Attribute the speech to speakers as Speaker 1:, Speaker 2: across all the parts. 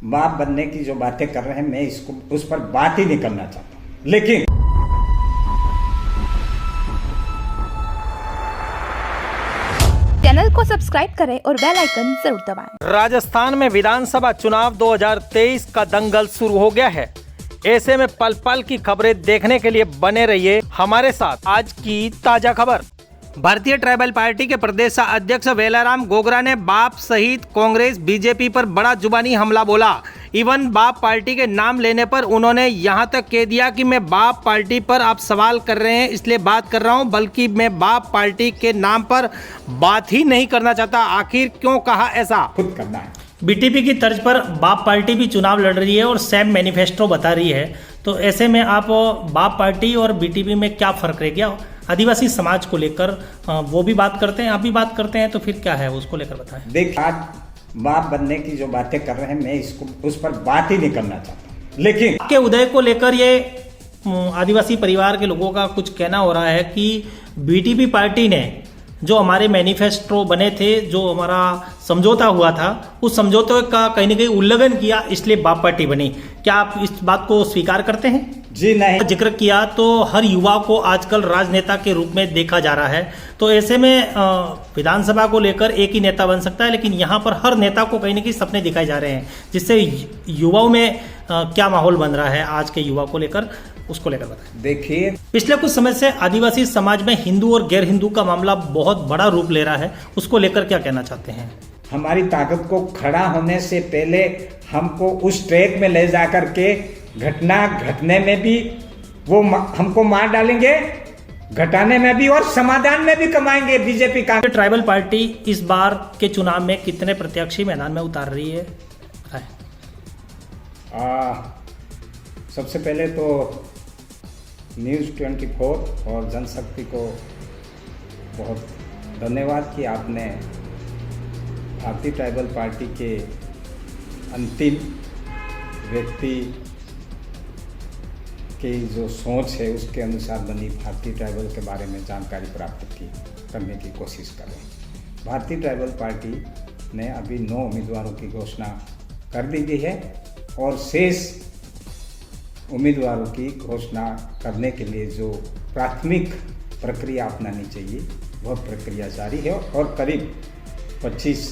Speaker 1: बाप बनने की जो बातें कर रहे हैं, मैं इसको उस पर बात ही नहीं करना चाहता हूं। लेकिन
Speaker 2: चैनल को सब्सक्राइब करें और बेल आइकन जरूर दबाएं।
Speaker 3: राजस्थान में विधानसभा चुनाव 2023 का दंगल शुरू हो गया है। ऐसे में पल पल की खबरें देखने के लिए बने रहिए हमारे साथ। आज की ताजा खबर। भारतीय ट्राइबल पार्टी के प्रदेश अध्यक्ष वेलाराम गोगरा ने बाप सहित कांग्रेस बीजेपी पर बड़ा जुबानी हमला बोला। इवन बाप पार्टी के नाम लेने पर उन्होंने यहां तक कह दिया कि मैं बाप पार्टी पर आप सवाल कर रहे हैं इसलिए बात कर रहा हूं, बल्कि मैं बाप पार्टी के नाम पर बात ही नहीं करना चाहता। आखिर क्यों कहा ऐसा?
Speaker 1: खुद करना है।
Speaker 4: बीटीपी की तर्ज पर बाप पार्टी भी चुनाव लड़ रही है और सेम मैनिफेस्टो बता रही है, तो ऐसे में आप बाप पार्टी और बीटीपी में क्या फर्क रह गया? आदिवासी समाज को लेकर वो भी बात करते हैं, आप भी बात करते हैं, तो फिर क्या है उसको लेकर बताएं।
Speaker 1: देख, आज बाप बनने की जो बातें कर रहे हैं, मैं इसको उस पर बात ही नहीं करना चाहता। लेकिन
Speaker 4: के उदय को लेकर ये आदिवासी परिवार के लोगों का कुछ कहना हो रहा है कि बीटीपी पार्टी ने जो हमारे मैनिफेस्टो बने थे, जो हमारा समझौता हुआ था, उस समझौते का कहीं ना कहीं उल्लंघन किया, इसलिए बाप पार्टी बनी। क्या आप इस बात को स्वीकार करते हैं?
Speaker 1: जी नहीं।
Speaker 4: जिक्र किया तो हर युवा को आजकल राजनेता के रूप में देखा जा रहा है, तो ऐसे में विधानसभा को लेकर एक ही नेता बन सकता है, लेकिन यहाँ पर हर नेता को कहीं ना कहीं सपने दिखाए जा रहे हैं, जिससे युवाओं में क्या माहौल बन रहा है आज के युवा को लेकर, उसको लेकर बताएं।
Speaker 1: देखिए,
Speaker 4: पिछले कुछ समय से आदिवासी समाज में हिंदू और गैर हिंदू का मामला बहुत बड़ा रूप ले रहा है, उसको लेकर क्या कहना चाहते हैं?
Speaker 1: हमारी ताकत को खड़ा होने से पहले हमको उस ट्रैक में ले जा करके घटना घटने में भी वो हमको मार डालेंगे, घटाने में भी और समाधान में भी कमाएंगे बीजेपी का।
Speaker 4: ट्राइबल पार्टी इस बार के चुनाव में कितने प्रत्याशी मैदान में उतार रही है?
Speaker 1: सबसे पहले तो न्यूज़ 24 और जनशक्ति को बहुत धन्यवाद कि आपने भारतीय ट्राइबल पार्टी के अंतिम व्यक्ति की जो सोच है उसके अनुसार बनी भारतीय ट्राइबल के बारे में जानकारी प्राप्त करने की कोशिश करें। भारतीय ट्राइबल पार्टी ने अभी 9 उम्मीदवारों की घोषणा कर दी गई है और शेष उम्मीदवारों की घोषणा करने के लिए जो प्राथमिक प्रक्रिया अपनानी चाहिए वह प्रक्रिया जारी है और करीब 25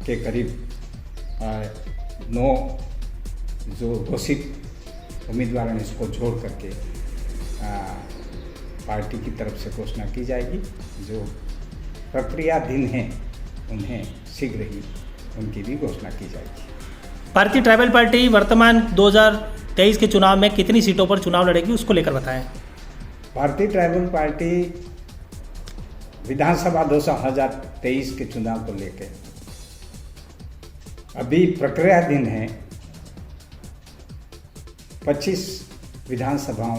Speaker 1: के करीब 9 जो घोषित उम्मीदवारों ने इसको जोड़ करके पार्टी की तरफ से घोषणा की जाएगी। जो प्रक्रियाधीन हैं उन्हें शीघ्र ही उनकी भी घोषणा की जाएगी।
Speaker 4: भारतीय ट्राइबल पार्टी वर्तमान 2023 के चुनाव में कितनी सीटों पर चुनाव लड़ेगी, उसको लेकर बताएं।
Speaker 1: भारतीय ट्राइबल पार्टी विधानसभा 2023 के चुनाव को लेकर अभी प्रक्रियाधीन है। 25 विधानसभाओं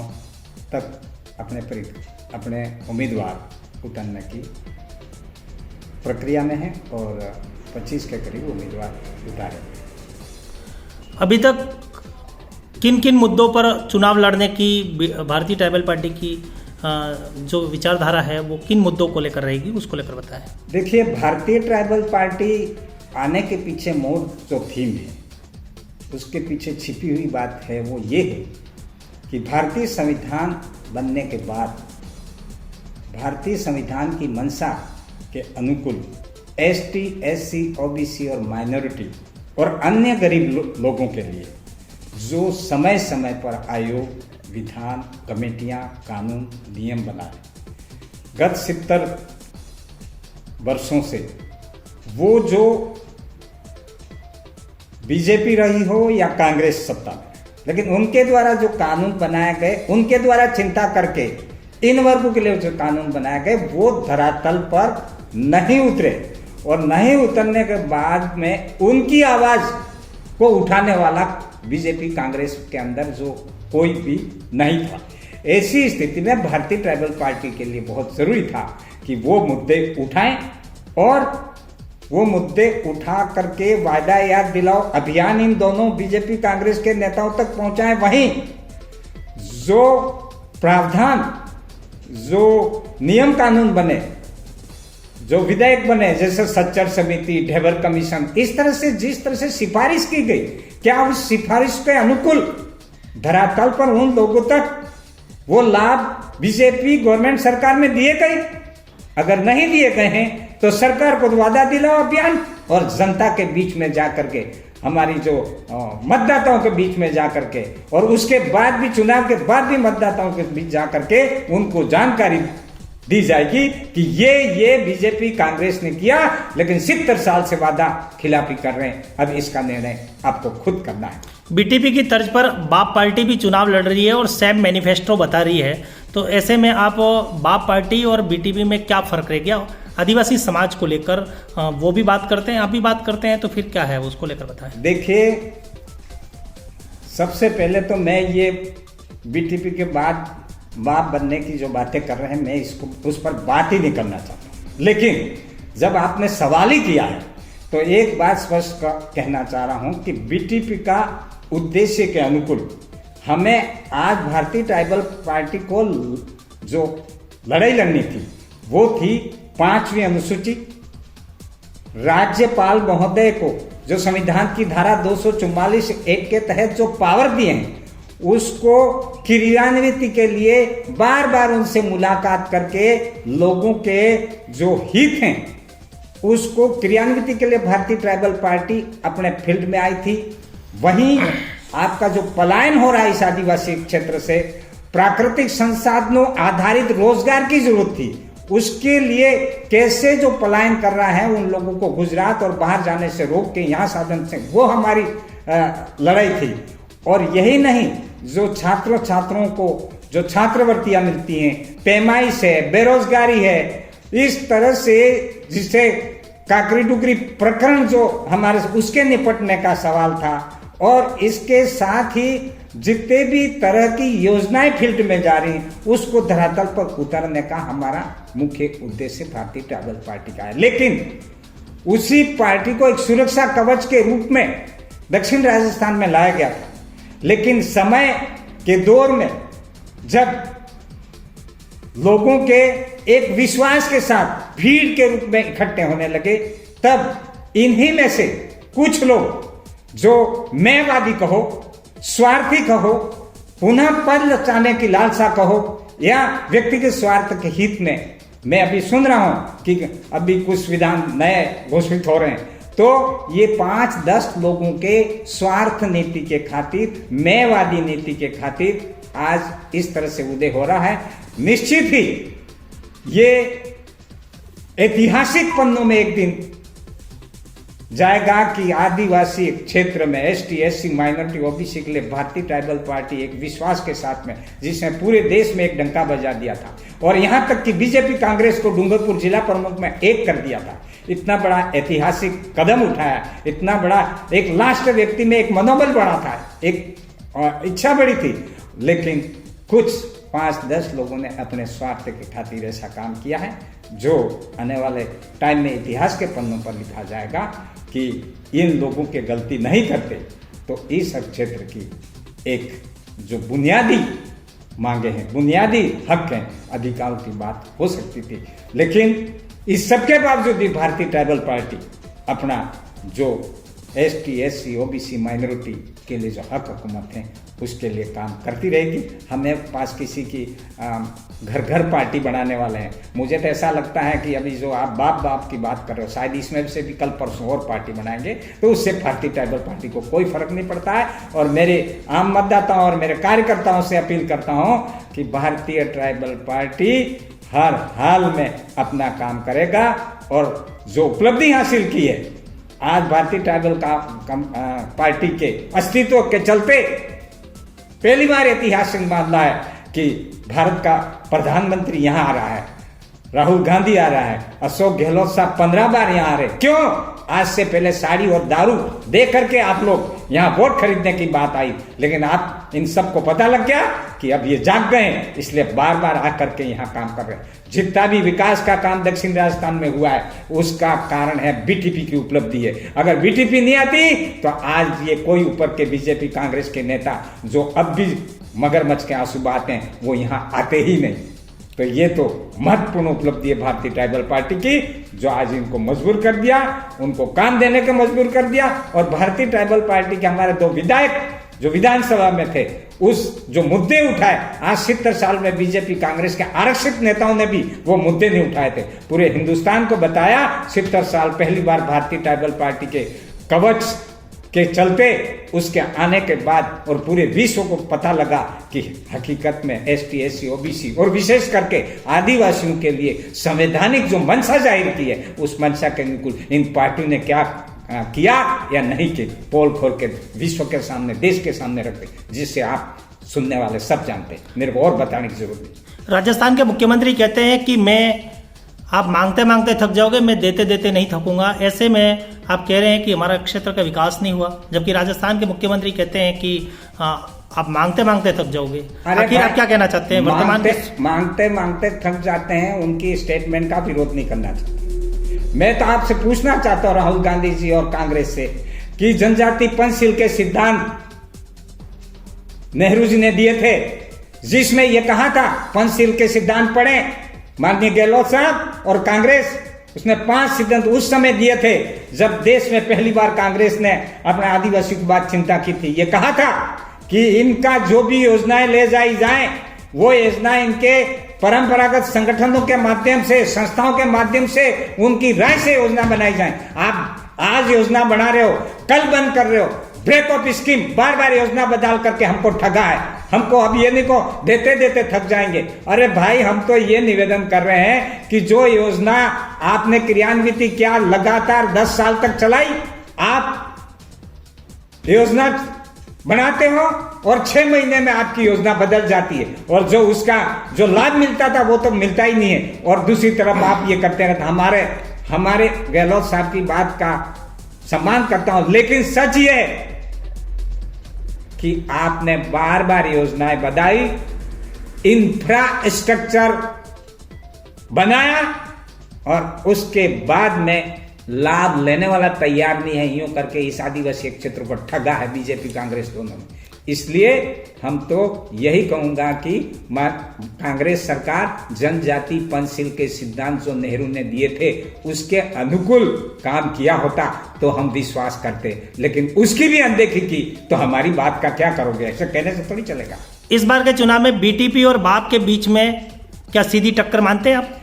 Speaker 1: तक अपने उम्मीदवार उतारने की प्रक्रिया में है और 25 के करीब उम्मीदवार उतारे।
Speaker 4: अभी तक किन किन मुद्दों पर चुनाव लड़ने की भारतीय ट्राइबल पार्टी की जो विचारधारा है वो किन मुद्दों को लेकर रहेगी, उसको लेकर बताएं।
Speaker 1: देखिए, भारतीय ट्राइबल पार्टी आने के पीछे मूल जो थीम है उसके पीछे छिपी हुई बात है वो ये है कि भारतीय संविधान बनने के बाद भारतीय संविधान की मंशा के अनुकूल एसटी, एससी, ओबीसी और माइनॉरिटी और अन्य गरीब लोगों के लिए जो समय समय पर आयोग, विधान, कमेटियां, कानून, नियम बनाए गत 70 वर्षों से, वो जो बीजेपी रही हो या कांग्रेस सत्ता में, लेकिन उनके द्वारा जो कानून बनाए गए, उनके द्वारा चिंता करके इन वर्गों के लिए जो कानून बनाए गए वो धरातल पर नहीं उतरे और नहीं उतरने के बाद में उनकी आवाज को उठाने वाला बीजेपी कांग्रेस के अंदर जो कोई भी नहीं था। ऐसी स्थिति में भारतीय ट्राइबल पार्टी के लिए बहुत जरूरी था कि वो मुद्दे उठाएं और वो मुद्दे उठा करके वायदा याद दिलाओ अभियान इन दोनों बीजेपी कांग्रेस के नेताओं तक पहुंचाएं। वहीं जो प्रावधान, जो नियम कानून बने, जो विधेयक बने, जैसे सच्चर समिति, ढेबर कमीशन, इस तरह से जिस तरह से सिफारिश की गई, क्या उस सिफारिश के अनुकूल धरातल पर उन लोगों तक वो लाभ बीजेपी गवर्नमेंट सरकार में दिए गए? अगर नहीं दिए गए हैं तो सरकार को वादा दिलाओ अभियान, और जनता के बीच में जाकर के, हमारी जो मतदाताओं के बीच में जाकर के, और उसके बाद भी, चुनाव के बाद भी मतदाताओं के बीच जाकर के उनको जानकारी दी जाएगी कि ये बीजेपी कांग्रेस ने किया, लेकिन 70 साल से वादा खिलाफी कर रहे हैं। अब इसका निर्णय आपको खुद करना है।
Speaker 4: बीटीपी की तर्ज पर बाप पार्टी भी चुनाव लड़ रही है और सेम मैनिफेस्टो बता रही है, तो ऐसे में आप बाप पार्टी और बीटीपी में क्या फर्क रह गया? आदिवासी समाज को लेकर वो भी बात करते हैं, आप भी बात करते हैं, तो फिर क्या है उसको लेकर बताएं।
Speaker 1: देखिए, सबसे पहले तो मैं ये बीटीपी के बाद बाप बनने की जो बातें कर रहे हैं, मैं इसको उस पर बात ही नहीं करना चाहता। लेकिन जब आपने सवाल ही किया है तो एक बात स्पष्ट कहना चाह रहा हूं कि बीटीपी का उद्देश्य के अनुकूल हमें आज भारतीय ट्राइबल पार्टी को जो लड़ाई लड़नी थी वो थी 5वीं अनुसूची। राज्यपाल महोदय को जो संविधान की धारा 244 एक के तहत जो पावर दिए हैं, उसको क्रियान्वित के लिए बार बार उनसे मुलाकात करके लोगों के जो हित हैं उसको क्रियान्वित के लिए भारतीय ट्राइबल पार्टी अपने फील्ड में आई थी। वहीं आपका जो पलायन हो रहा है इस आदिवासी क्षेत्र से, प्राकृतिक संसाधनों आधारित रोजगार की जरूरत थी, उसके लिए कैसे जो पलायन कर रहा है उन लोगों को गुजरात और बाहर जाने से रोक के यहाँ साधन से, वो हमारी लड़ाई थी। और यही नहीं, जो छात्रों को जो छात्रवृत्तियां मिलती हैं, पैमाइश है, बेरोजगारी है, इस तरह से जिसे काकरी डुकरी प्रकरण जो हमारे उसके निपटने का सवाल था, और इसके साथ ही जितने भी तरह की योजनाएं फील्ड में जा रही उसको धरातल पर उतारने का हमारा मुख्य उद्देश्य भारतीय ट्राइबल पार्टी का है। लेकिन उसी पार्टी को एक सुरक्षा कवच के रूप में दक्षिण राजस्थान में लाया गया था, लेकिन समय के दौर में जब लोगों के एक विश्वास के साथ भीड़ के रूप में इकट्ठे होने लगे, तब इन्हीं में से कुछ लोग जो मैंवादी कहो, स्वार्थी कहो, पुनः पद लचाने की लालसा कहो, या व्यक्तिगत स्वार्थ के हित में, मैं अभी सुन रहा हूं कि अभी कुछ विधान नए घोषित हो रहे हैं, तो ये 5-10 लोगों के स्वार्थ नीति के खातिर, मैंवादी नीति के खातिर आज इस तरह से उदय हो रहा है। निश्चित ही ये ऐतिहासिक पन्नों में एक दिन जाएगा कि आदिवासी क्षेत्र में एसटी, एससी, माइनॉरिटी, ओबीसी के लिए भारतीय ट्राइबल पार्टी एक विश्वास के साथ में, जिसने पूरे देश में एक डंका बजा दिया था, और यहां तक कि बीजेपी कांग्रेस को डूंगरपुर जिला प्रमुख में एक कर दिया था। इतना बड़ा ऐतिहासिक कदम उठाया, इतना बड़ा एक लास्ट व्यक्ति में एक मनोबल बढ़ा था, एक इच्छा बड़ी थी, लेकिन कुछ 5-10 लोगों ने अपने स्वार्थ के खातिर ऐसा काम किया है, जो आने वाले टाइम में इतिहास के पन्नों पर लिखा जाएगा कि इन लोगों के गलती नहीं करते तो इस क्षेत्र की एक जो बुनियादी मांगे हैं, बुनियादी हक हैं, अधिकारों की बात हो सकती थी। लेकिन इस सबके बावजूद भी भारतीय ट्राइबल पार्टी अपना जो एसटी, एससी, ओबीसी, माइनॉरिटी के लिए जो हक हुकूमत है उसके लिए काम करती रहेगी। हमें पास किसी की घर घर पार्टी बनाने वाले हैं। मुझे तो ऐसा लगता है कि अभी जो आप बाप की बात कर रहे हो, शायद इसमें से भी कल परसों और पार्टी बनाएंगे, तो उससे भारतीय ट्राइबल पार्टी को कोई फर्क नहीं पड़ता है। और मेरे आम मतदाताओं और मेरे कार्यकर्ताओं से अपील करता हूं कि भारतीय ट्राइबल पार्टी हर हाल में अपना काम करेगा, और जो उपलब्धि हासिल की है आज भारतीय ट्राइबल पार्टी के अस्तित्व के चलते पहली बार ऐतिहासिक मामला है कि भारत का प्रधानमंत्री यहां आ रहा है, राहुल गांधी आ रहा है, अशोक गहलोत साहब 15 बार यहां आ रहे। क्यों? आज से पहले साड़ी और दारू दे करके आप लोग यहां वोट खरीदने की बात आई, लेकिन आप इन सबको पता लग गया कि अब ये जाग गए हैं, इसलिए बार बार आकर के यहां काम कर रहे हैं। जितना भी विकास का काम दक्षिण राजस्थान में हुआ है उसका कारण है बीटीपी की उपलब्धि है। अगर बीटीपी नहीं आती तो आज ये कोई ऊपर के बीजेपी कांग्रेस के नेता जो अब भी मगरमच्छ के आंसू बहाते हैं वो यहाँ आते ही नहीं। तो ये तो महत्वपूर्ण उपलब्धि है भारतीय ट्राइबल पार्टी की, जो आज इनको मजबूर कर दिया, उनको काम देने के मजबूर कर दिया। और भारतीय ट्राइबल पार्टी के हमारे 2 विधायक जो विधानसभा में थे, उस जो मुद्दे उठाए, आज 70 साल में बीजेपी कांग्रेस के आरक्षित नेताओं ने भी वो मुद्दे नहीं उठाए थे। पूरे हिंदुस्तान को बताया 70 साल पहली बार भारतीय ट्राइबल पार्टी के कवच के चलते उसके आने के बाद, और पूरे विश्व को पता लगा कि हकीकत में एसटी, एससी, ओबीसी और विशेष करके आदिवासियों के लिए संवैधानिक जो मंशा जाहिर की है, उस मंशा के अनुकूल इन पार्टियों ने क्या किया या नहीं किया, पोल खोल के विश्व के सामने, देश के सामने रखते, जिससे आप सुनने वाले सब जानते हैं, मेरे को और बताने की जरूरत नहीं।
Speaker 4: राजस्थान के मुख्यमंत्री कहते हैं कि आप मांगते मांगते थक जाओगे, मैं देते देते नहीं थकूंगा। ऐसे में आप कह रहे हैं कि हमारा क्षेत्र का विकास नहीं हुआ, जबकि राजस्थान के मुख्यमंत्री कहते हैं कि आप मांगते मांगते थक जाओगे। आखिर आप क्या कहना चाहते हैं? वर्तमान
Speaker 1: मांगते मांगते थक जाते हैं, उनकी स्टेटमेंट का विरोध नहीं करना चाहते। मैं तो आपसे पूछना चाहता हूं राहुल गांधी जी और कांग्रेस से कि जनजाति पंचशील के सिद्धांत नेहरू जी ने दिए थे, जिसमें यह कहा था पंचशील के सिद्धांत पढ़े माननीय गहलोत साहब और कांग्रेस, उसने 5 सिद्धांत उस समय दिए थे जब देश में पहली बार कांग्रेस ने अपने आदिवासियों की बात चिंता की थी। ये कहा था कि इनका जो भी योजनाएं ले जाई जाए, वो योजनाएं इनके परंपरागत संगठनों के माध्यम से, संस्थाओं के माध्यम से, उनकी राय से योजना बनाई जाए। आप आज योजना बना रहे हो, कल बंद कर रहे हो, ब्रेक ऑफ स्कीम, बार बार योजना बदल करके हमको ठगा है। हमको अब ये नहीं को देते देते थक जाएंगे। अरे भाई, हम तो ये निवेदन कर रहे हैं कि जो योजना आपने क्रियान्वित किया, लगातार 10 साल तक चलाई, आप योजना बनाते हो और 6 महीने में आपकी योजना बदल जाती है, और जो उसका जो लाभ मिलता था वो तो मिलता ही नहीं है। और दूसरी तरफ आप ये करते रहते। हमारे गहलोत साहब की बात का सम्मान करता हूं, लेकिन सच ये है कि आपने बार बार योजनाएं बनाई, इंफ्रास्ट्रक्चर बनाया, और उसके बाद में लाभ लेने वाला तैयार नहीं है। यूं करके इस आदिवासी क्षेत्र पर ठगा है बीजेपी कांग्रेस दोनों में। इसलिए हम तो यही कहूंगा कि कांग्रेस सरकार जनजाति पंचशील के सिद्धांत जो नेहरू ने दिए थे उसके अनुकूल काम किया होता तो हम विश्वास करते, लेकिन उसकी भी अनदेखी की तो हमारी बात का क्या करोगे? ऐसे कहने से थोड़ी चलेगा।
Speaker 4: इस बार के चुनाव में बीटीपी और बाप के बीच में क्या सीधी टक्कर मानते हैं आप?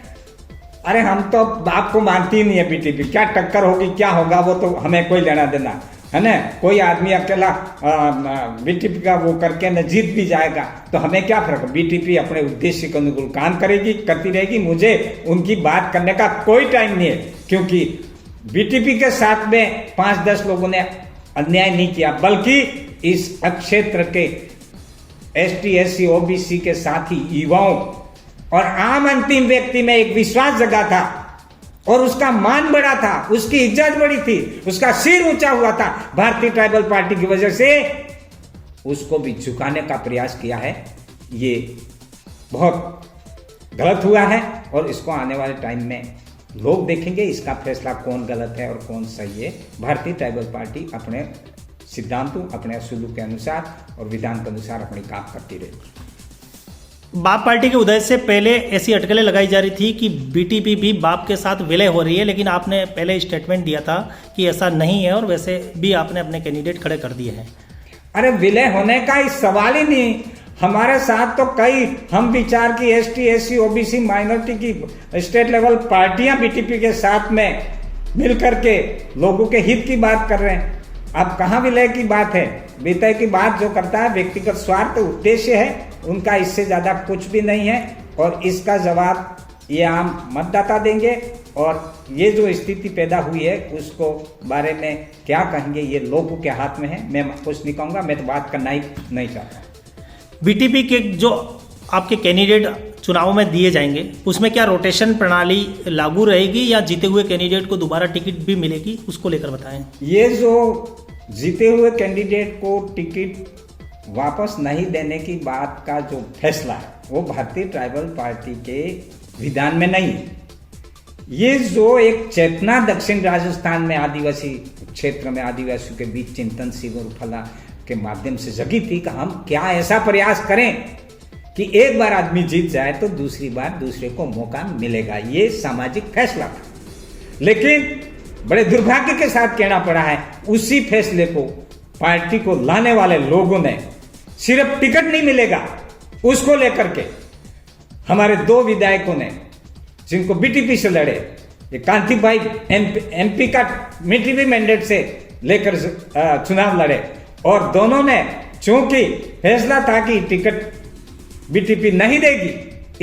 Speaker 1: अरे हम तो बाप को मानती ही नहीं है। बीटीपी क्या टक्कर होगी, क्या होगा, वो तो हमें कोई लेना देना है ना। कोई आदमी अकेला बीटीपी का वो करके न जीत भी जाएगा तो हमें क्या फर्क। बीटीपी अपने उद्देश्य के अनुकूल काम करती रहेगी। मुझे उनकी बात करने का कोई टाइम नहीं है, क्योंकि बीटीपी के साथ में 5-10 लोगों ने अन्याय नहीं किया, बल्कि इस क्षेत्र के एसटी, एससी, ओबीसी के साथी युवाओं और आम अंतिम व्यक्ति में एक विश्वास जगा था, और उसका मान बढ़ा था, उसकी इज्जत बढ़ी थी, उसका सिर ऊंचा हुआ था। भारतीय ट्राइबल पार्टी की वजह से उसको भी झुकाने का प्रयास किया है। ये बहुत गलत हुआ है, और इसको आने वाले टाइम में लोग देखेंगे, इसका फैसला कौन गलत है और कौन सही है। भारतीय ट्राइबल पार्टी अपने सिद्धांतों, अपने असूलों के अनुसार और विधान के अनुसार अपनी काम करती रहेगी।
Speaker 4: बाप पार्टी के उदय से पहले ऐसी अटकलें लगाई जा रही थी कि बीटीपी भी बाप के साथ विलय हो रही है, लेकिन आपने पहले स्टेटमेंट दिया था कि ऐसा नहीं है, और वैसे भी आपने अपने कैंडिडेट खड़े कर दिए हैं।
Speaker 1: अरे विलय होने का इस सवाल ही नहीं। हमारे साथ तो कई हम विचार की एसटी, एससी, ओबीसी, माइनॉरिटी की स्टेट लेवल पार्टियां बीटीपी के साथ में मिलकर के लोगों के हित की बात कर रहे हैं। अब कहाँ विलय की बात है? विलय की बात जो करता है व्यक्तिगत स्वार्थ उद्देश्य है उनका, इससे ज्यादा कुछ भी नहीं है। और इसका जवाब ये आम मतदाता देंगे, और ये जो स्थिति पैदा हुई है उसको बारे में क्या कहेंगे ये लोगों के हाथ में है। मैं कुछ नहीं कहूँगा, मैं तो बात करना ही नहीं चाहता।
Speaker 4: बीटीपी के जो आपके कैंडिडेट चुनाव में दिए जाएंगे उसमें क्या रोटेशन प्रणाली लागू रहेगी, या जीते हुए कैंडिडेट को दोबारा टिकट भी मिलेगी, उसको लेकर बताएं।
Speaker 1: ये जो जीते हुए कैंडिडेट को टिकट वापस नहीं देने की बात का जो फैसला है वो भारतीय ट्राइबल पार्टी के विधान में नहीं है। ये जो एक चेतना दक्षिण राजस्थान में आदिवासी क्षेत्र में आदिवासियों के बीच चिंतन शिविर फला के माध्यम से जगी थी कि हम क्या ऐसा प्रयास करें कि एक बार आदमी जीत जाए तो दूसरी बार दूसरे को मौका मिलेगा, ये सामाजिक फैसला था। लेकिन बड़े दुर्भाग्य के साथ कहना पड़ा है, उसी फैसले को पार्टी को लाने वाले लोगों ने सिर्फ टिकट नहीं मिलेगा उसको लेकर के हमारे 2 विधायकों ने जिनको बीटीपी से लड़े, ये कांति भाई एमपी का मिलिट्री मैंडेट से लेकर चुनाव लड़े, और दोनों ने चूंकि फैसला था कि टिकट बीटीपी नहीं देगी,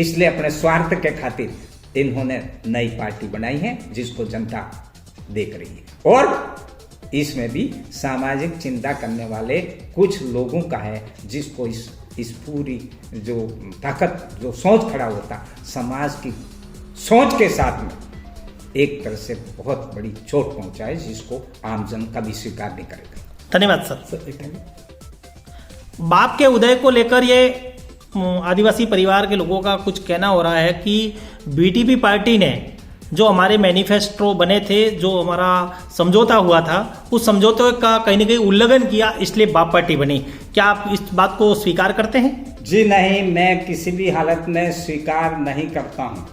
Speaker 1: इसलिए अपने स्वार्थ के खातिर इन्होंने नई पार्टी बनाई है जिसको जनता देख रही है। और इसमें भी सामाजिक चिंता करने वाले कुछ लोगों का है जिसको इस पूरी जो ताकत, जो सोच खड़ा होता समाज की सोच के साथ में एक तरह से बहुत बड़ी चोट पहुंचाए, जिसको आमजन कभी स्वीकार नहीं करेगा।
Speaker 4: धन्यवाद सर। बाप के उदय को लेकर ये आदिवासी परिवार के लोगों का कुछ कहना हो रहा है कि बीटीपी पार्टी ने जो हमारे मैनिफेस्टो बने थे, जो हमारा समझौता हुआ था, उस समझौते का कहीं ना कहीं उल्लंघन किया, इसलिए बाप पार्टी बनी। क्या आप इस बात को स्वीकार करते हैं?
Speaker 1: जी नहीं, मैं किसी भी हालत में स्वीकार नहीं करता हूँ।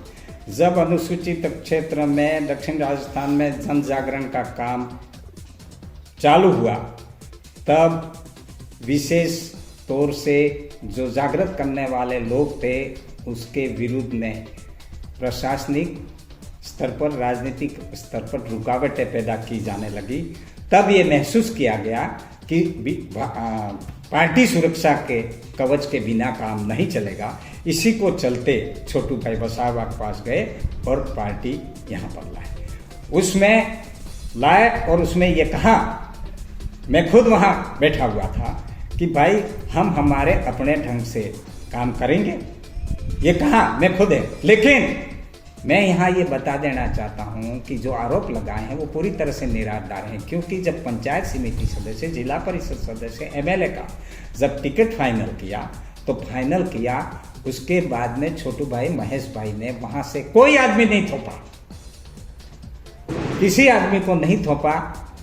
Speaker 1: जब अनुसूचित क्षेत्र में दक्षिण राजस्थान में जन जागरण का काम चालू हुआ, तब विशेष तौर से जो जागृत करने वाले लोग थे उसके विरुद्ध में प्रशासनिक स्तर पर, राजनीतिक स्तर पर रुकावटें पैदा की जाने लगी। तब ये महसूस किया गया कि पार्टी सुरक्षा के कवच के बिना काम नहीं चलेगा। इसी को चलते छोटू भाई वसावा के पास गए और पार्टी यहाँ पर लाए, उसमें लाए और उसमें ये कहा, मैं खुद वहाँ बैठा हुआ था कि भाई हम हमारे अपने ढंग से काम करेंगे, ये कहा मैं खुद है। लेकिन मैं यहाँ ये बता देना चाहता हूँ कि जो आरोप लगाए हैं वो पूरी तरह से निराधार हैं, क्योंकि जब पंचायत समिति सदस्य, जिला परिषद सदस्य, एमएलए का जब टिकट फाइनल किया तो फाइनल किया, उसके बाद में छोटू भाई महेश भाई ने वहाँ से कोई आदमी नहीं थोपा, किसी आदमी को नहीं थोपा,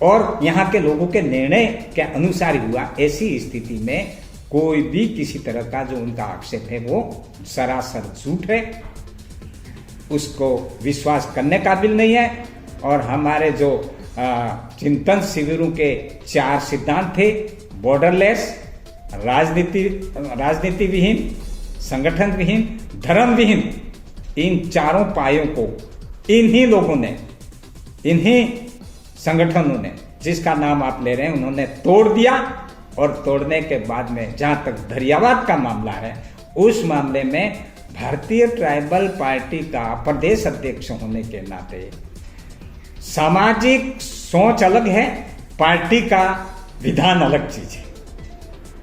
Speaker 1: और यहाँ के लोगों के निर्णय के अनुसार ही हुआ। ऐसी स्थिति में कोई भी किसी तरह का जो उनका आक्षेप है वो सरासर झूठ है, उसको विश्वास करने काबिल नहीं है। और हमारे जो चिंतन शिविरों के 4 सिद्धांत थे, बॉर्डरलेस, राजनीति विहीन, संगठन विहीन, धर्म विहीन, इन चारों पायों को इन्हीं लोगों ने, इन्हीं संगठनों ने, जिसका नाम आप ले रहे हैं, उन्होंने तोड़ दिया। और तोड़ने के बाद में जहां तक धैर्यवाद का मामला है, उस मामले में भारतीय ट्राइबल पार्टी का प्रदेश अध्यक्ष होने के नाते सामाजिक सोच अलग है, पार्टी का विधान अलग चीज है।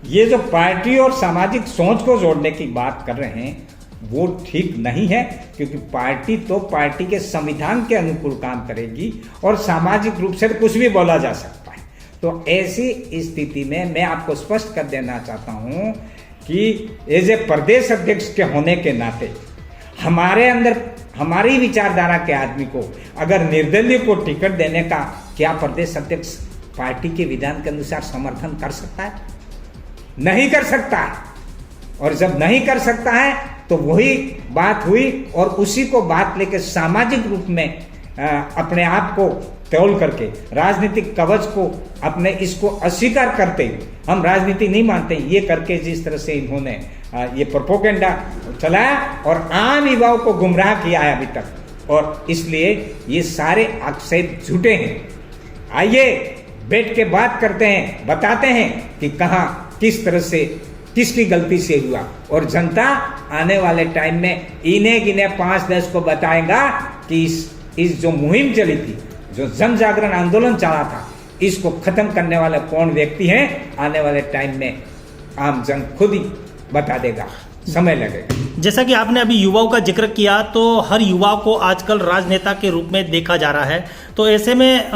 Speaker 1: ये जो पार्टी और सामाजिक सोच को जोड़ने की बात कर रहे हैं वो ठीक नहीं है, क्योंकि पार्टी तो पार्टी के संविधान के अनुकूल काम करेगी और सामाजिक रूप से कुछ भी बोला जा सकता है। तो ऐसी स्थिति में मैं आपको स्पष्ट कर देना चाहता हूं कि एज ए प्रदेश अध्यक्ष के होने के नाते हमारे अंदर, हमारी विचारधारा के आदमी को अगर निर्दलीय को टिकट देने का क्या प्रदेश अध्यक्ष पार्टी के विधान के अनुसार समर्थन कर सकता है? नहीं कर सकता है। और जब नहीं कर सकता है तो वही बात हुई, और उसी को बात लेकर सामाजिक रूप में अपने आप को तौल करके राजनीतिक कवच को अपने इसको अस्वीकार करते, हम राजनीति नहीं मानते, ये करके जिस तरह से इन्होंने ये प्रोपोगेंडा चलाया और आम युवाओं को गुमराह किया है अभी तक, और इसलिए ये सारे आक्षेप झूठे हैं। आइए बैठ के बात करते हैं, बताते हैं कि कहाँ किस तरह से किसकी गलती से हुआ, और जनता आने वाले टाइम में इन्हें गिने 5-10 को बताएगा कि इस जो मुहिम चली थी, जो जन जागरण आंदोलन चला था, इसको खत्म करने वाले कौन व्यक्ति हैं, आने वाले टाइम में आम जन खुद ही बता देगा, समय लगेगा।
Speaker 4: जैसा कि आपने अभी युवाओं का जिक्र किया, तो हर युवा को आजकल राजनेता के रूप में देखा जा रहा है। तो ऐसे में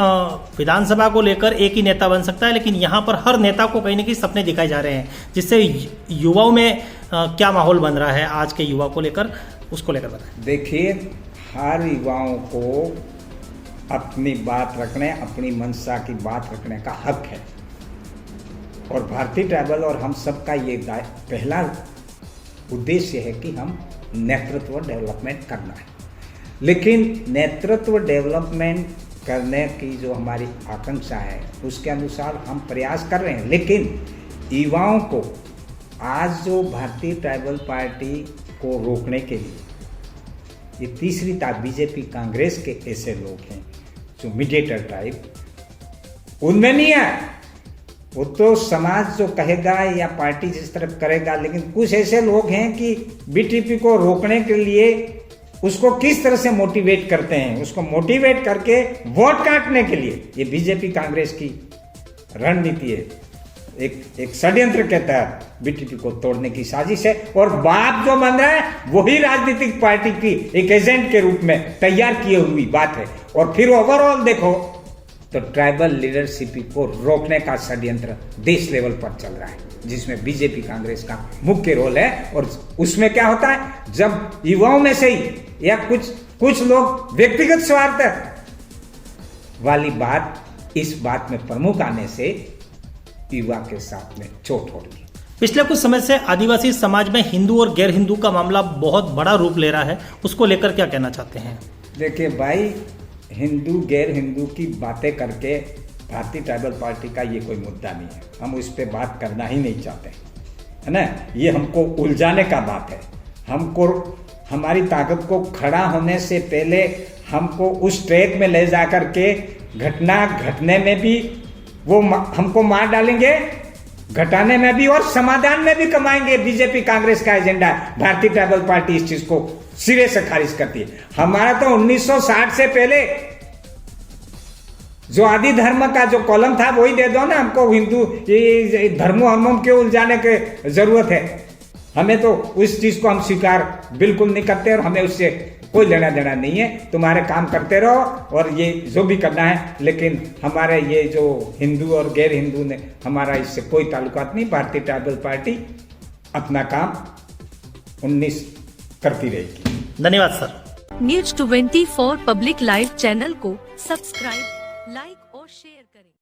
Speaker 4: विधानसभा को लेकर एक ही नेता बन सकता है, लेकिन यहाँ पर हर नेता को कहीं ना कहीं सपने दिखाए जा रहे हैं, जिससे युवाओं में क्या माहौल बन रहा है आज के युवा को लेकर, उसको लेकर बताएं।
Speaker 1: देखिए, हर युवाओं को अपनी बात रखने, अपनी मंशा की बात रखने का हक है, और भारतीय ट्राइबल और हम सबका ये पहला उद्देश्य है कि हम नेतृत्व डेवलपमेंट करना है, लेकिन नेतृत्व डेवलपमेंट करने की जो हमारी आकांक्षा है उसके अनुसार हम प्रयास कर रहे हैं, लेकिन युवाओं को आज जो भारतीय ट्राइबल पार्टी को रोकने के लिए ये तीसरी ताकत बीजेपी कांग्रेस के ऐसे लोग हैं जो मीडिएटर टाइप, उनमें नहीं है। वो तो समाज जो कहेगा या पार्टी जिस तरफ करेगा, लेकिन कुछ ऐसे लोग हैं कि बीटीपी को रोकने के लिए उसको किस तरह से मोटिवेट करते हैं, उसको मोटिवेट करके वोट काटने के लिए ये बीजेपी कांग्रेस की रणनीति है। एक षड्यंत्र के तहत बीटीपी को तोड़ने की साजिश है, और बाप जो बन रहा है वही राजनीतिक पार्टी की एक एजेंट के रूप में तैयार किए हुई बात है। और फिर ओवरऑल देखो तो ट्राइबल लीडरशिप को रोकने का षड्यंत्र देश लेवल पर चल रहा है, जिसमें बीजेपी कांग्रेस का मुख्य रोल है। और उसमें क्या होता है, जब युवाओं में से ही या कुछ लोग व्यक्तिगत स्वार्थ वाली बात, इस बात में प्रमुख आने से युवा के साथ में चोट हो रही है।
Speaker 4: पिछले कुछ समय से आदिवासी समाज में हिंदू और गैर हिंदू का मामला बहुत बड़ा रूप ले रहा है, उसको लेकर क्या कहना चाहते हैं?
Speaker 1: देखिए भाई, हिंदू गैर हिंदू की बातें करके भारतीय ट्राइबल पार्टी का ये कोई मुद्दा नहीं है, हम उस पर बात करना ही नहीं चाहते, है ना। ये हमको उलझाने का बात है। हमको हमारी ताकत को खड़ा होने से पहले हमको उस ट्रैक में ले जा करके घटना घटने में भी वो हमको मार डालेंगे, घटाने में भी और समाधान में भी कमाएंगे। बीजेपी कांग्रेस का एजेंडा है। भारतीय ट्राइबल पार्टी इस चीज को सिरे से खारिज करती है। हमारा तो 1960 से पहले जो आदि धर्म का जो कॉलम था वही दे दो ना हमको, हिंदू ये धर्मों क्यों उलझाने की जरूरत है। हमें तो उस चीज को हम स्वीकार बिल्कुल नहीं करते और हमें उससे कोई लेना देना नहीं है। तुम्हारे काम करते रहो और ये जो भी करना है, लेकिन हमारे ये जो हिंदू और गैर हिंदू ने हमारा इससे कोई ताल्लुकात नहीं। भारतीय ट्राइबल पार्टी अपना काम 19 करती रहेगी।
Speaker 4: धन्यवाद sir.
Speaker 5: News 24 public live channel को सब्सक्राइब, लाइक और शेयर करें।